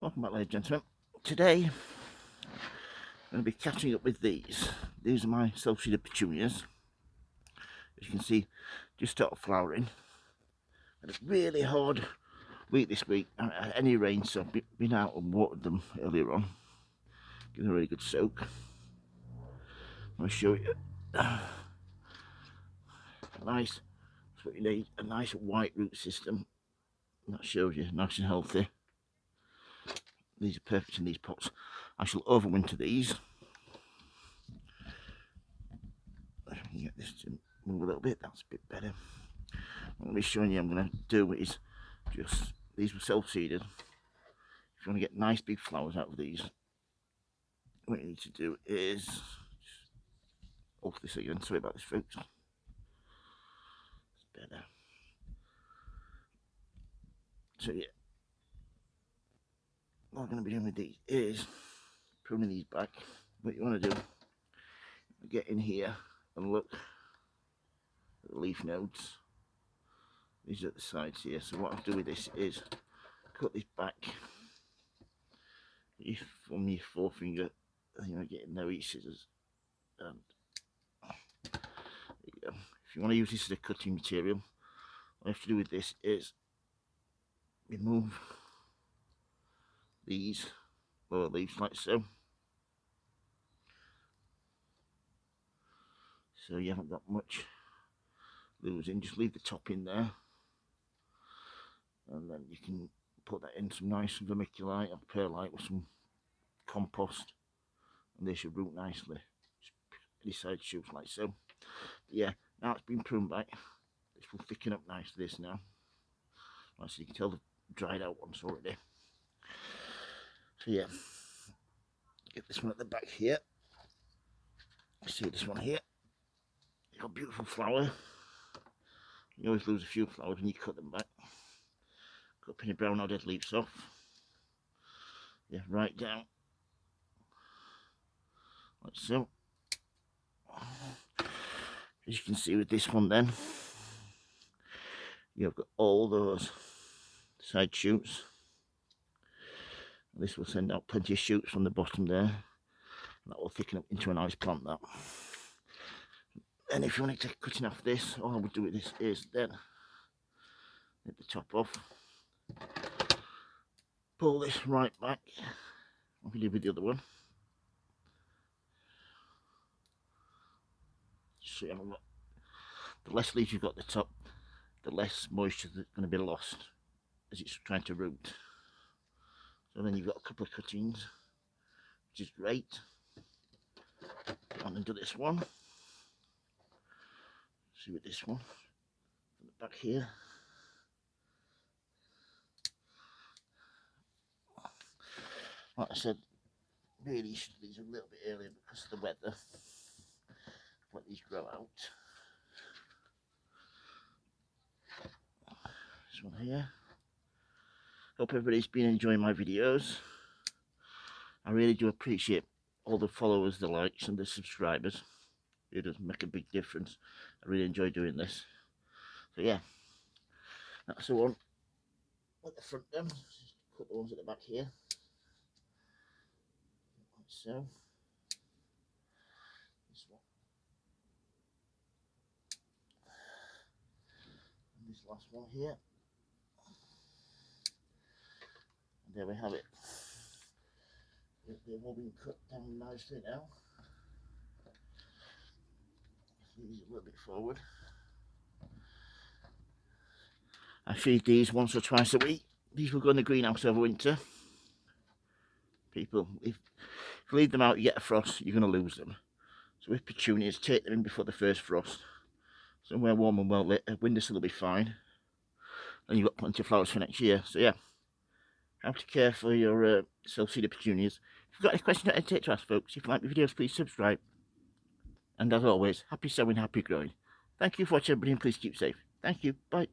Welcome back, ladies and gentlemen. Today, I'm going to be catching up with these. These are my self-seeded petunias. As you can see, just started flowering. Had a really hard week this week. I haven't had any rain, so I've been out and watered them earlier on. Giving a really good soak. I'll show you. Nice, that's what you need, a nice white root system. That shows you, nice and healthy. These are perfect in these pots. I shall overwinter these. If I can get this to move a little bit, that's a bit better. What I'm going to be showing you I'm going to do is just, these were self-seeded. If you want to get nice big flowers out of these, what you need to do is, off this again, sorry about this folks. It's better. So yeah, what I'm going to be doing with these is pruning these back. What you want to do, get in here and look at the leaf nodes. These are at the sides here. So what I'll do with this is cut this back from your forefinger, and you want to get in there with your scissors. And there you go. If you want to use this as a cutting material, what you have to do with this is remove these lower leaves like so. So you haven't got much losing, just leave the top in there. And then you can put that in some nice vermiculite or perlite with some compost, and they should root nicely. Just any side shoots like so. But yeah, now it's been pruned back. This will thicken up nicely, this now. Like so you can tell they've dried out once already. So yeah, get this one at the back here. See this one here. You've got a beautiful flower. You always lose a few flowers when you cut them back. Cut any brown or dead leaves off. Yeah, right down. Like so. As you can see with this one then, you've got all those side shoots. This will send out plenty of shoots from the bottom there. That will thicken up into a nice plant, that. And if you wanted to cutting off this, all I would do with this is then get the top off. Pull this right back, like we did with the other one. So you have a look. The less leaves you've got at the top, the less moisture that's going to be lost as it's trying to root. So then you've got a couple of cuttings, which is great. And then do this one. See with this one, from the back here. Like I said, really you should do these a little bit earlier because of the weather. Let these grow out. This one here. Hope everybody's been enjoying my videos. I really do appreciate all the followers, the likes and the subscribers. It does make a big difference. I really enjoy doing this. So yeah, that's the one at the front then. Just cut the ones at the back here. Like so. This one. And this last one here. And there we have it. They've all been cut down nicely now. These a little bit forward. I feed these once or twice a week. These will go in the greenhouse over winter. People, if you leave them out, you get a frost, you're going to lose them. So with petunias, take them in before the first frost. Somewhere warm and well lit, a windowsill will be fine. And you've got plenty of flowers for next year. So yeah, how to care for your self-seeded petunias. If you've got any questions, don't hesitate to ask, folks. If you like my videos, please subscribe. And as always, happy sowing, happy growing. Thank you for watching, everybody, and please keep safe. Thank you. Bye.